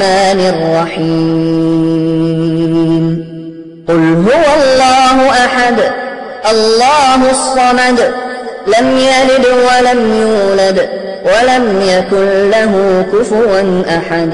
الرحمن الرحيم قل هو الله أحد الله الصمد لم يلد ولم يولد ولم يكن له كفوا أحد.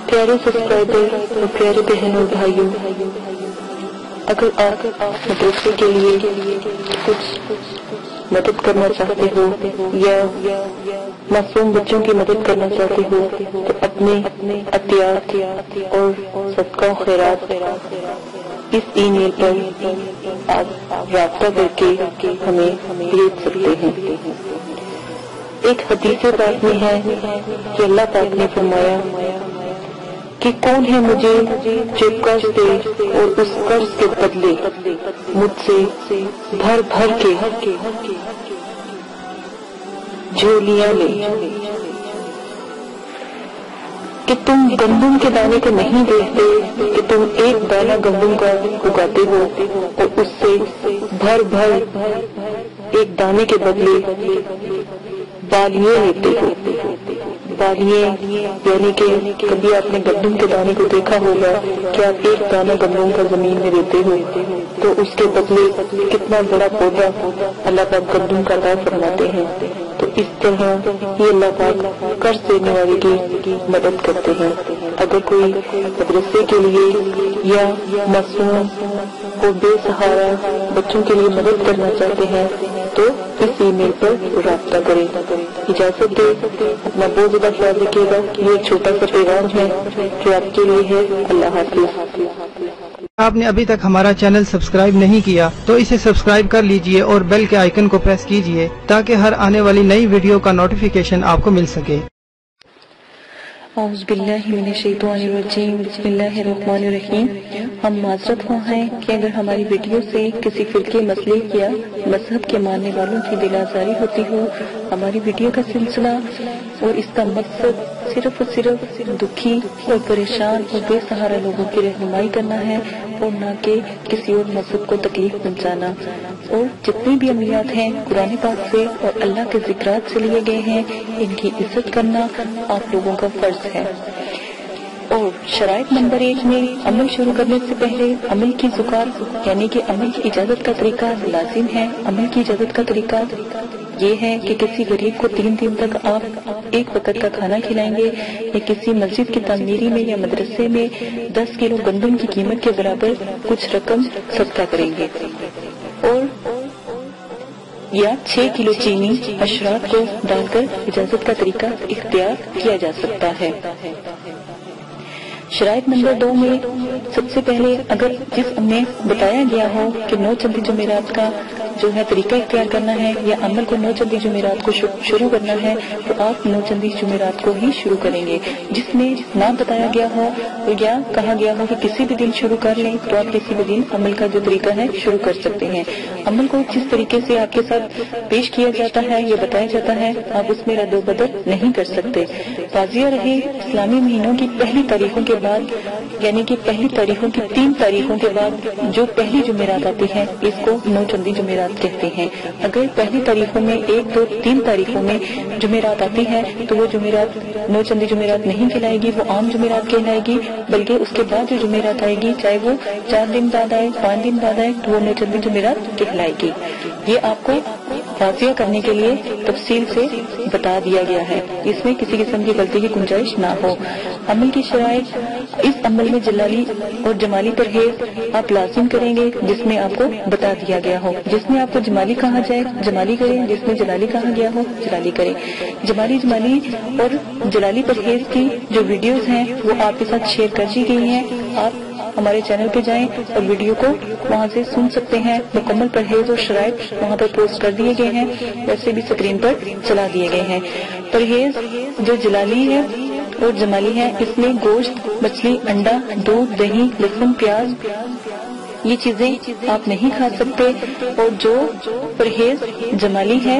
پیارے سبسکرائبر اور پیارے بہنوں اور بھائیوں، اگر آپ مدرسے کے لیے کچھ مدد کرنا چاہتے ہو یا معصوم بچوں کی مدد کرنا چاہتے ہو تو اپنے عطیات اور صدقہ و خیرات اس ای میل پر آپ رابطہ کر کے ہمیں بھیج سکتے ہیں۔ ایک حدیث پاک میں ہے کہ اللہ پاک نے فرمایا کہ کون ہے مجھے جو قرض دے اور اس قرض کے بدلے مجھ سے بھر بھر کے جھولیاں لے، کہ تم گندم کے دانے کو نہیں دیکھتے کہ تم ایک دانہ گندم کا اگاتے ہو اور اس سے بھر بھر ایک دانے کے بدلے بالیاں لیتے ہو۔ بالیاں یعنی کہ کبھی آپ نے گندم کے دانے کو دیکھا ہوگا کہ آپ ایک دانہ گندم کا زمین میں دیتے ہو تو اس کے بدلے کتنا بڑا پودا اللہ پاک گندم کا عطا فرماتے ہیں۔ تو اس طرح یہ اللہ پاک قرض دینے والے کی مدد کرتے ہیں۔ اگر کوئی مدرسے کے لیے یا معصوم اور بے سہارا بچوں کے لیے مدد کرنا چاہتے ہیں تو اس ای میل پر رابطہ کریں۔ اجازت دے، اپنا بہت زیادہ خیال رکھیے گا۔ یہ ایک چھوٹا سا پیغام ہے جو آپ کے لیے ہے۔ اللہ حافظ۔ آپ نے ابھی تک ہمارا چینل سبسکرائب نہیں کیا تو اسے سبسکرائب کر لیجئے اور بیل کے آئیکن کو پریس کیجئے تاکہ ہر آنے والی نئی ویڈیو کا نوٹیفیکیشن آپ کو مل سکے۔ اعوذ باللہ من الشیطان الرجیم، بسم اللہ الرحمن الرحیم۔ ہم معذرت خواہ ہیں کہ اگر ہماری ویڈیو سے کسی فرقے مسلک یا مذہب کے ماننے والوں کی دل آزاری ہوتی ہو، ہماری ویڈیو کا سلسلہ اور اس کا مقصد صرف اور صرف دکھی اور پریشان اور بے سہارا لوگوں کی رہنمائی کرنا ہے اور نہ کہ کسی اور مذہب کو تکلیف پہنچانا۔ اور جتنے بھی عملیات ہیں قرآن پاک سے اور اللہ کے ذکرات سے لیے گئے ہیں، ان کی عزت کرنا آپ لوگوں کا فرض ہے۔ اور شرائط نمبر 1 میں عمل شروع کرنے سے پہلے عمل کی زکات یعنی کہ عمل کی اجازت کا طریقہ لازم ہے۔ عمل کی اجازت کا طریقہ یہ ہے کہ کسی غریب کو 3 دن تک آپ ایک وقت کا کھانا کھلائیں گے یا کسی مسجد کی تعمیری میں یا مدرسے میں 10 کلو گندم کی قیمت کے برابر کچھ رقم صدقہ کریں گے، اور یا 6 کلو چینی اشراط کو ڈال کر اجازت کا طریقہ اختیار کیا جا سکتا ہے۔ شرائط نمبر 2 میں سب سے پہلے اگر جس میں بتایا گیا ہو کہ 9 چندی جمعرات کا جو ہے طریقہ اختیار کرنا ہے یا عمل کو 9 چندی جمعرات کو شروع کرنا ہے تو آپ 9 چندی جمعرات کو ہی شروع کریں گے۔ جس میں نہ بتایا گیا ہو یا کہا گیا ہو کہ کسی بھی دن شروع کر لیں تو آپ کسی بھی دن عمل کا جو طریقہ ہے شروع کر سکتے ہیں۔ عمل کو جس طریقے سے آپ کے ساتھ پیش کیا جاتا ہے یا بتایا جاتا ہے آپ اس میں رد و بدل نہیں کر سکتے۔ واضح رہے، اسلامی مہینوں کی پہلی تاریخوں کے بعد یعنی کہ پہلی تاریخوں کی 3 تاریخوں کے بعد جو پہلی جمعرات آتی ہے اس کو 9 چندی جمعرات کہتے ہیں۔ اگر پہلی تاریخوں میں 1، 2، 3 تاریخوں میں جمعرات آتی ہے تو وہ جمعرات 9 چندی جمعرات نہیں کہلائے گی، وہ عام جمعرات کہلائے گی، بلکہ اس کے بعد جو جمعرات آئے گی چاہے وہ 4 دن بعد آئے، 5 دن بعد آئے تو وہ 9 چندی جمعرات کہلائے گی۔ یہ آپ کو واضح کرنے کے لیے تفصیل سے بتا دیا گیا ہے، اس میں کسی قسم کی غلطی کی گنجائش نہ ہو۔ عمل کی شرائط، اس عمل میں جلالی اور جمالی پرہیز آپ لازم کریں گے جس میں آپ کو بتا دیا گیا ہو۔ جس میں آپ کو جمالی کہا جائے جمالی کریں، جس میں جلالی کہا گیا ہو جلالی کریں۔ جمالی اور جلالی پرہیز کی جو ویڈیوز ہیں وہ آپ کے ساتھ شیئر کر دی گئی ہیں۔ آپ ہمارے چینل پہ جائیں اور ویڈیو کو وہاں سے سن سکتے ہیں۔ مکمل پرہیز اور شرائط وہاں پر پوسٹ کر دیے گئے ہیں، ویسے بھی اسکرین پر چلا دیے گئے ہیں۔ پرہیز جو جلالی ہے اور جمالی ہے، اس میں گوشت، مچھلی، انڈا، دودھ، دہی، لہسن، پیاز یہ چیزیں آپ نہیں کھا سکتے، اور جو پرہیز جمالی ہے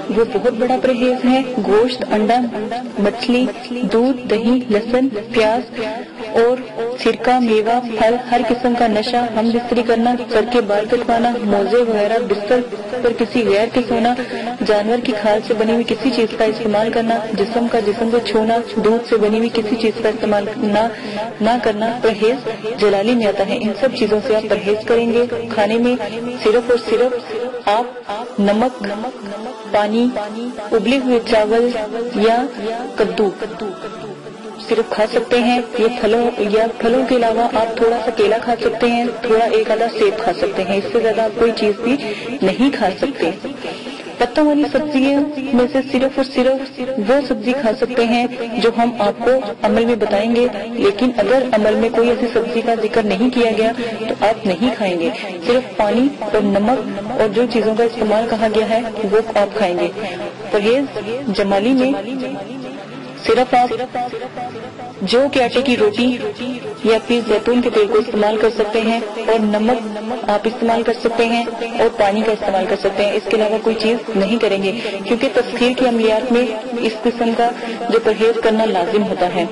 وہ بہت بڑا پرہیز ہے۔ گوشت، انڈا، مچھلی، دودھ، دہی، لہسن، پیاز اور سرکہ، میوہ، پھل، ہر قسم کا نشہ، ہم بستری کرنا، سر کے بال کٹوانا، موزے وغیرہ، بستر پر کسی غیر کے سونا، جانور کی کھال سے بنی ہوئی کسی چیز کا استعمال کرنا، جسم کو چھونا، دودھ سے بنی ہوئی کسی چیز کا استعمال نہ کرنا پرہیز جلالی میں آتا ہے۔ ان سب چیزوں سے آپ پرہیز کریں گے۔ کھانے میں صرف اور صرف آپ نمک، پانی، ابلے ہوئے چاول یا کدو صرف کھا سکتے ہیں۔ یہ پھلوں کے علاوہ آپ تھوڑا سا کیلا کھا سکتے ہیں، تھوڑا ایک آدھا سیب کھا سکتے ہیں، اس سے زیادہ آپ کوئی چیز بھی نہیں کھا سکتے۔ پتوں والی سبزیوں میں سے صرف اور صرف وہ سبزی کھا سکتے ہیں جو ہم آپ کو عمل میں بتائیں گے، لیکن اگر عمل میں کوئی ایسی سبزی کا ذکر نہیں کیا گیا تو آپ نہیں کھائیں گے۔ صرف پانی اور نمک اور جو چیزوں کا استعمال کہا گیا ہے وہ آپ کھائیں گے۔ پرہیز جمالی میں صرف آپ جو کہ آٹے کی روٹی یا پھر زیتون کے تیل کو استعمال کر سکتے ہیں، اور نمک آپ استعمال کر سکتے ہیں، اور پانی کا استعمال کر سکتے ہیں۔ اس کے علاوہ کوئی چیز نہیں کریں گے، کیونکہ تسخیر کی عملیات میں اس قسم کا جو پرہیز کرنا لازم ہوتا ہے۔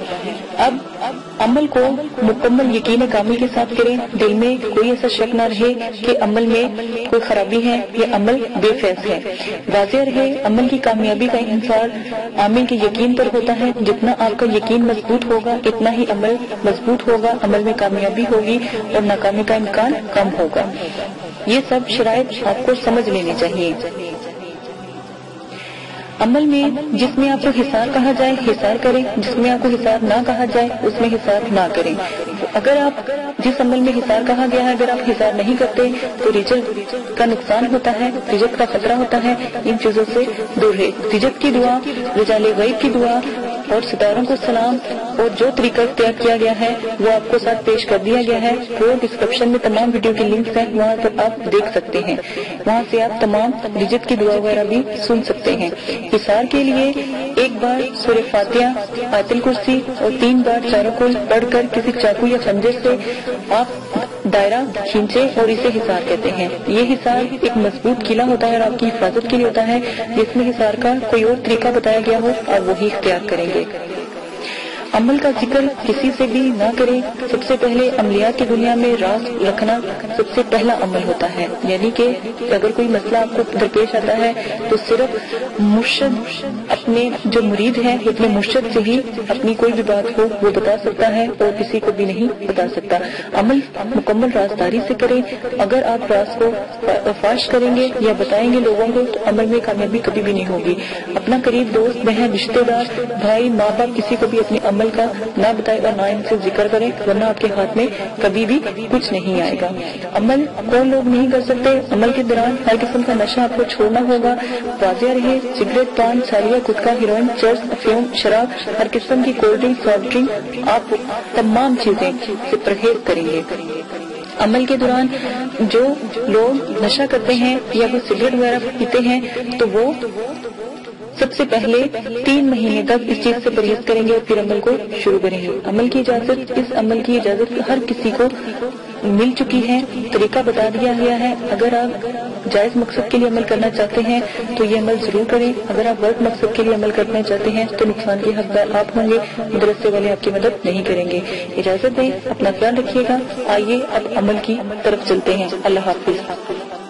اب عمل کو مکمل یقین کامل کے ساتھ کریں، دل میں کوئی ایسا شک نہ رہے کہ عمل میں کوئی خرابی ہے یا عمل بے فیض ہے۔ واضح رہے عمل کی کامیابی کا انحصار عامل کے یقین پر ہوتا ہے۔ جتنا آپ کا یقین مضبوط ہوگا اتنا ہی عمل مضبوط ہوگا، عمل میں کامیابی ہوگی اور ناکامی کا امکان کم ہوگا۔ یہ سب شرائط آپ کو سمجھ لینی چاہیے۔ عمل میں جس میں آپ کو حصار کہا جائے حصار کریں، جس میں آپ کو حصار نہ کہا جائے اس میں حصار نہ کریں۔ اگر آپ جس عمل میں حصار کہا گیا ہے اگر آپ حصار نہیں کرتے تو رجت کا نقصان ہوتا ہے، رجت کا خطرہ ہوتا ہے۔ ان چیزوں سے دور رہے۔ رجت کی دعا، رجال غیب کی دعا اور ستاروں کو سلام اور جو طریقہ اختیار کیا گیا ہے وہ آپ کو ساتھ پیش کر دیا گیا ہے۔ وہ ڈسکرپشن میں تمام ویڈیو کے لنکس ہیں، وہاں پر آپ دیکھ سکتے ہیں، وہاں سے آپ تمام رجت کی دعا وغیرہ بھی سن سکتے ہیں۔ حصار کے لیے ایک بار سورہ فاتحہ، آیت الکرسی اور 3 بار چاروں کل پڑھ کر کسی چاقو یا خنجر سے آپ دائرہ کھینچے اور اسے حصار کہتے ہیں۔ یہ حصار ایک مضبوط قلعہ ہوتا ہے اور آپ کی حفاظت کے لیے ہوتا ہے۔ جس میں حصار کا کوئی اور طریقہ بتایا گیا ہو آپ وہی اختیار کریں گے۔ عمل کا ذکر کسی سے بھی نہ کریں۔ سب سے پہلے عملیات کی دنیا میں راز رکھنا سب سے پہلا عمل ہوتا ہے، یعنی کہ اگر کوئی مسئلہ آپ کو درپیش آتا ہے تو صرف مرشد اپنے جو مرید ہے اپنے مرشد سے ہی اپنی کوئی بھی بات ہو وہ بتا سکتا ہے اور کسی کو بھی نہیں بتا سکتا۔ عمل مکمل رازداری سے کریں۔ اگر آپ راز کو فاش کریں گے یا بتائیں گے لوگوں کو تو عمل میں کامیابی کبھی بھی نہیں ہوگی۔ اپنا قریب دوست، بہن، رشتے دار، بھائی، ماں باپ کسی کو بھی اپنے عمل کا نہ بتائے اور نہ ان سے ذکر کریں، ورنہ آپ کے ہاتھ میں کبھی بھی کچھ نہیں آئے گا۔ عمل کون لوگ نہیں کر سکتے؟ عمل کے دوران ہر قسم کا نشہ آپ کو چھوڑنا ہوگا۔ واضح رہے سگریٹ، پان، سالیہ، گٹکا، ہیروئن، چرس، افیون، شراب، ہر قسم کی کولڈ ڈرنک، سافٹ ڈرنک، آپ تمام چیزیں سے پرہیز کریں گے۔ عمل کے دوران جو لوگ نشہ کرتے ہیں یا وہ سگریٹ وغیرہ پیتے ہیں تو وہ سب سے پہلے 3 مہینے تک اس چیز سے پرہیز کریں گے اور پھر عمل کو شروع کریں گے۔ عمل کی اجازت، اس عمل کی اجازت ہر کسی کو مل چکی ہے، طریقہ بتا دیا گیا ہے۔ اگر آپ جائز مقصد کے لیے عمل کرنا چاہتے ہیں تو یہ عمل ضرور کریں۔ اگر آپ غلط مقصد کے لیے عمل کرنا چاہتے ہیں تو نقصان کے حقدار آپ ہوں گے، مدرسے والے آپ کی مدد نہیں کریں گے۔ اجازت دیں، اپنا خیال رکھیے گا۔ آئیے اب عمل کی طرف چلتے ہیں۔ اللہ حافظ۔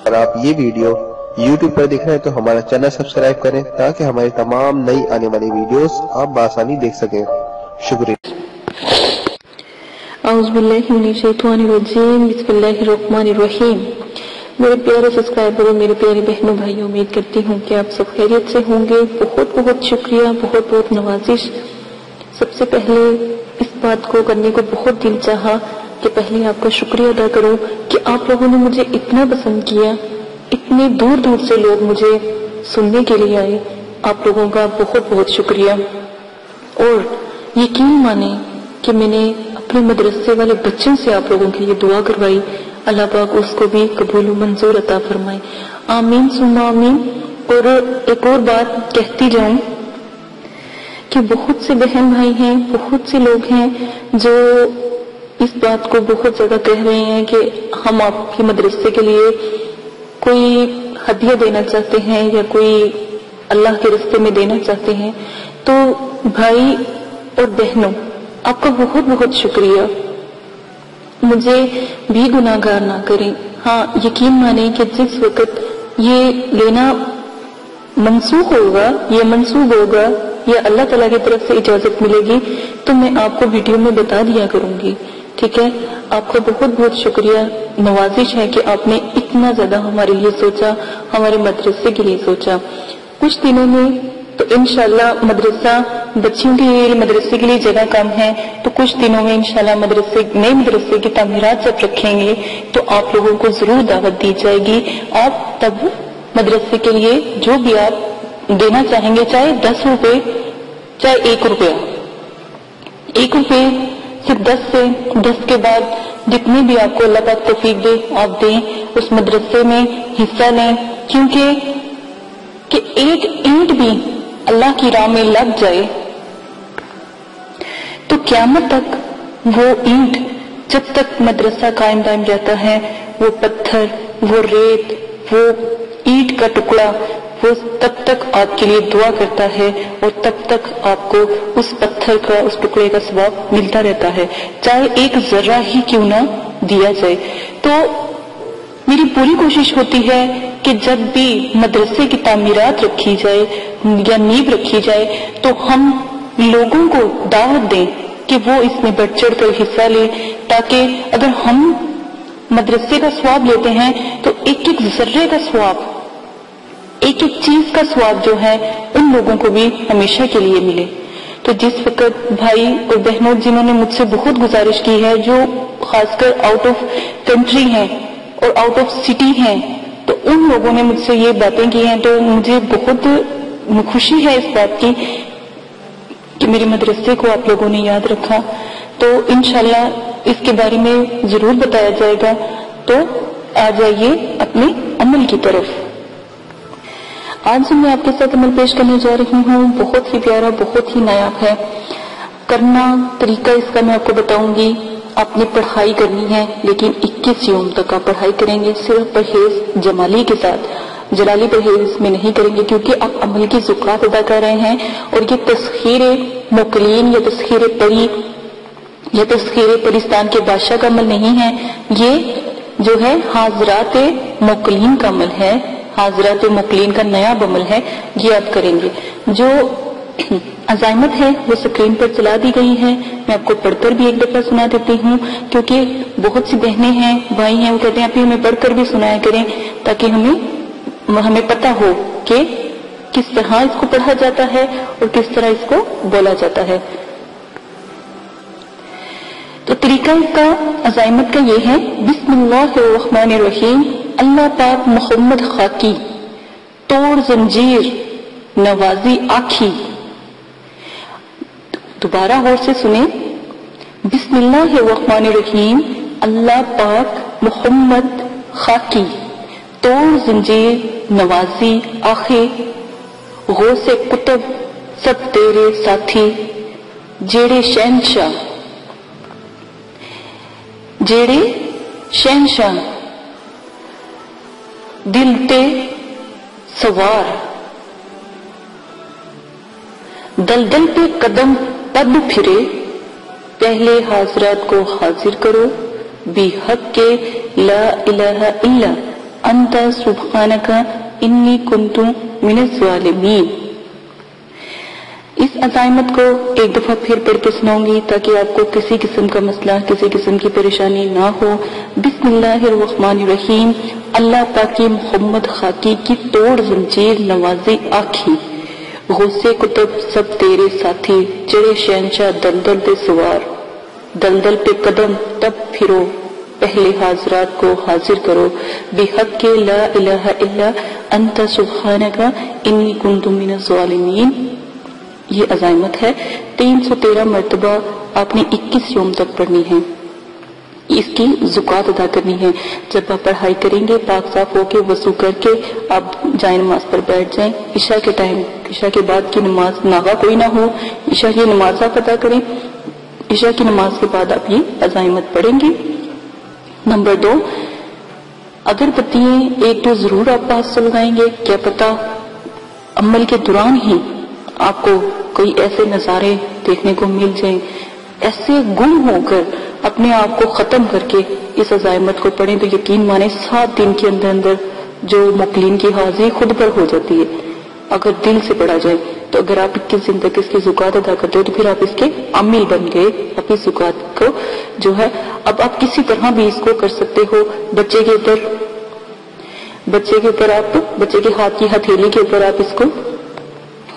اگر آپ یہ ویڈیو YouTube پر دیکھ رہے ہیں تو ہمارا چینل سبسکرائب کریں تاکہ ہماری تمام نئی آنے والی ویڈیوز آپ بآسانی دیکھ سکیں۔ شکریہ۔ اعوذ باللہ من الشیطان الرجیم، بسم اللہ الرحمن الرحیم۔ میرے پیارے سبسکرائبروں، میرے پیارے بہنوں بھائیوں، امید کرتی ہوں کہ آپ سب خیریت سے ہوں گے۔ بہت بہت شکریہ، بہت بہت نوازش۔ سب سے پہلے اس بات کو کرنے کو بہت دل چاہا کہ پہلے آپ کا شکریہ ادا کروں کہ آپ لوگوں نے مجھے اتنا پسند کیا، اتنے دور دور سے لوگ مجھے سننے کے لیے آئے۔ آپ لوگوں کا بہت بہت شکریہ۔ اور یقین مانیں کہ میں نے اپنے مدرسے والے بچوں سے آپ لوگوں کے لیے دعا کروائی، اللہ پاک اس کو بھی قبول و منظور عطا فرمائے، آمین ثم آمین۔ اور ایک اور بات کہتی جاؤں کہ بہت سے بہن بھائی ہیں، بہت سے لوگ ہیں جو اس بات کو بہت زیادہ کہہ رہے ہیں کہ ہم آپ کے مدرسے کے لیے کوئی ہدیہ دینا چاہتے ہیں یا کوئی اللہ کے راستے میں دینا چاہتے ہیں، تو بھائی اور بہنوں آپ کا بہت بہت شکریہ. مجھے بھی گناہ گار نہ کریں. ہاں یقین مانیں کہ جس وقت یہ لینا منسوخ ہوگا، یہ منسوخ ہوگا یا اللہ تعالیٰ کی طرف سے اجازت ملے گی تو میں آپ کو ویڈیو میں بتا دیا کروں گی. ٹھیک ہے، آپ کا بہت بہت شکریہ. نوازش ہے کہ آپ نے اتنا زیادہ ہمارے لیے سوچا، ہمارے مدرسے کے لیے سوچا. کچھ دنوں میں تو انشاءاللہ مدرسہ بچیوں کے لیے، مدرسے کے لیے جگہ کم ہے، تو کچھ دنوں میں انشاءاللہ نئے مدرسے کی تعمیرات جب رکھیں گے تو آپ لوگوں کو ضرور دعوت دی جائے گی. آپ تب مدرسے کے لیے جو بھی آپ دینا چاہیں گے، چاہے 10 روپے چاہے 1 روپیہ، 1 روپے صرف 10 سے 10 کے بعد جتنی بھی آپ کو اللہ پاک توفیق دے آپ دیں، اس مدرسے میں حصہ لیں. کیونکہ کہ ایک اینٹ بھی اللہ کی راہ میں لگ جائے تو قیامت تک وہ اینٹ، جب تک مدرسہ قائم دائم رہتا ہے، وہ پتھر، وہ ریت، وہ اینٹ کا ٹکڑا، وہ تب تک آپ کے لیے دعا کرتا ہے اور تب تک آپ کو اس پتھر کا، اس ٹکڑے کا ثواب ملتا رہتا ہے، چاہے ایک ذرہ ہی کیوں نہ دیا جائے. تو میری پوری کوشش ہوتی ہے کہ جب بھی مدرسے کی تعمیرات رکھی جائے یا نیب رکھی جائے تو ہم لوگوں کو دعوت دیں کہ وہ اس میں بڑھ چڑھ کر حصہ لیں، تاکہ اگر ہم مدرسے کا ثواب لیتے ہیں تو ایک ایک ذرے کا ثواب، ایک ایک چیز کا ثواب جو ہے ان لوگوں کو بھی ہمیشہ کے لیے ملے. تو جس وقت بھائی اور بہنوں جنہوں نے مجھ سے بہت گزارش کی ہے، جو خاص کر آؤٹ آف کنٹری ہیں اور آؤٹ آف سٹی ہیں، تو ان لوگوں نے مجھ سے یہ باتیں کی ہیں، تو مجھے بہت خوشی ہے اس بات کی کہ میرے مدرسے کو آپ لوگوں نے یاد رکھا. تو انشاءاللہ اس کے بارے میں ضرور بتایا جائے گا. تو آ جائیے اپنے عمل کی طرف. آج جو میں آپ کے ساتھ عمل پیش کرنے جا رہی ہوں بہت ہی پیارا، بہت ہی نایاب ہے. کرنا طریقہ اس کا میں آپ کو بتاؤں گی. آپ نے پڑھائی کرنی ہے، لیکن 21 یوم تک آپ پڑھائی کریں گے، صرف پرہیز جمالی کے ساتھ. جلالی پرہیز میں نہیں کریں گے، کیونکہ آپ عمل کی زکات ادا کر رہے ہیں. اور یہ تسخیر موکلین یا تسخیر پری یا تسخیر پرستان کے بادشاہ کا عمل نہیں ہے. یہ جو ہے حاضرات موکلین کا عمل ہے، حاضرات موکلین کا نیا عمل ہے. یہ آپ کریں گے. جو عزائمت ہے وہ سکرین پر چلا دی گئی ہے، میں آپ کو پڑھ کر بھی ایک دفعہ سنا دیتی ہوں، کیونکہ بہت سی بہنیں ہیں، بھائی ہیں، وہ کہتے ہیں آپ ہمیں پڑھ کر بھی سنایا کریں تاکہ ہمیں پتہ ہو کہ کس طرح اس کو پڑھا جاتا ہے اور کس طرح اس کو بولا جاتا ہے. تو طریقہ اس کا عزائمت کا یہ ہے: بسم اللہ الرحمن الرحیم. اللہ پاک محمد خاکی، توڑ زنجیر نوازی آکھی. دوبارہ غور سے سنیں. بسم اللہ الرحمن الرحیم. اللہ پاک محمد خاکی، توڑ زنجیر نوازی آخے. غوث کتب سب تیرے ساتھی. جیڑے شہنشاہ دل تے سوار. دلدل پہ قدم پد پھرے. پہلے حاضرات کو حاضر کرو. بی حق کے لا الہ الا انت سبحانک انی کنت من الظالمین. اس عزائمت کو ایک دفعہ پھر پڑھ کے سناؤں گی تاکہ آپ کو کسی قسم کا مسئلہ، کسی قسم کی پریشانی نہ ہو. بسم اللہ الرحمن الرحیم. اللہ پاکی محمد خاکی کی توڑ زنجیر نوازی آکھی. غصے کتب سب تیرے ساتھی. چڑے شہنشاہ دلدل پہ سوار. دلدل پہ قدم تب پھرو. پہلے حاضرات کو حاضر کرو. بحق کے لا الہ الا انت سبحانک انی کنت من الظالمین. یہ عزائمت ہے. 313 مرتبہ آپ نے 21 یوم تک پڑھنی ہے. اس کی زکات ادا کرنی ہے. جب آپ پڑھائی کریں گے پاک صاف ہو کے وضو کر کے آپ جائیں نماز پر بیٹھ جائیں. عشاء کے ٹائم، عشاء کے بعد کی نماز ناغا کوئی نہ ہو، عشاء کی نماز آپ ادا کریں. عشاء کی نماز کے بعد آپ یہ عزائمت پڑھیں گے۔ نمبر 2، اگر بتیاں ایک دو ضرور آپ پاس سے لگائیں گے، کیا پتا عمل کے دوران ہی آپ کو کوئی ایسے نظارے دیکھنے کو مل جائیں، ایسے گم ہو کر اپنے آپ کو ختم کر کے اس عزائمت کو پڑھیں، تو یقین مانیں 7 دن کے اندر اندر جو مقلین کی حاضری خود پر ہو جاتی ہے اگر دل سے پڑھا جائے۔ تو اگر آپ 21 دن تک اس کی زکات ادا کرتے ہو تو پھر آپ اس کے عامل بن گئے، اپنی زکات کو جو ہے اب آپ کسی طرح بھی اس کو کر سکتے ہو۔ بچے کے اوپر آپ بچے کے ہاتھ کی ہتھیلی کے اوپر آپ اس کو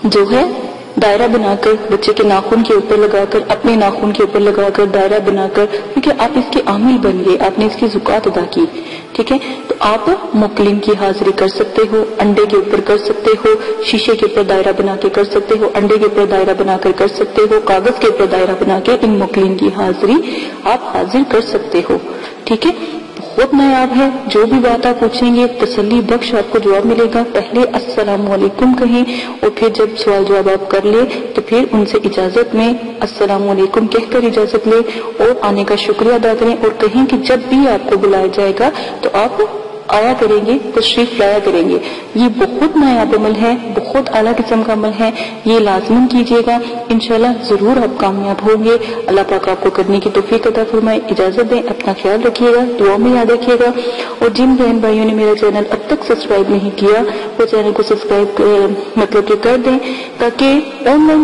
جو ہے دائرہ بنا کر بچے کے ناخن کے اوپر لگا کر، اپنے ناخن کے اوپر لگا کر دائرہ بنا کر، کیونکہ آپ اس کے عامل بن گئے، آپ نے اس کی زکات ادا کی، ٹھیک ہے۔ تو آپ مقلن کی حاضری کر سکتے ہو، انڈے کے اوپر کر سکتے ہو، شیشے کے اوپر دائرہ بنا کے کر سکتے ہو، انڈے کے اوپر دائرہ بنا کر سکتے ہو، کاغذ کے اوپر دائرہ بنا کے ان مقلن کی حاضری آپ حاضر کر سکتے ہو، ٹھیک ہے۔ بہت نایاب ہے، جو بھی بات آپ پوچھیں گے تسلی بخش آپ کو جواب ملے گا۔ پہلے السلام علیکم کہیں اور پھر جب سوال جواب آپ کر لیں تو پھر ان سے اجازت میں السلام علیکم کہہ کر اجازت لیں اور آنے کا شکریہ ادا کریں، اور کہیں کہ جب بھی آپ کو بلایا جائے گا تو آپ آیا کریں گے، تشریف لایا کریں گے۔ یہ بہت نایاب عمل ہے، بہت اعلیٰ قسم کا عمل ہے، یہ لازمن کیجیے گا، انشاءاللہ ضرور آپ کامیاب ہوں گے۔ اللہ پاک آپ کو کرنے کی توفیق عطا فرمائے۔ اجازت دیں، اپنا خیال رکھیے گا، دعا میں یاد رکھیے گا، اور جن بہن بھائیوں نے میرا چینل اب تک سبسکرائب نہیں کیا وہ چینل کو سبسکرائب مطلب کہ کر دیں، تاکہ آن لائن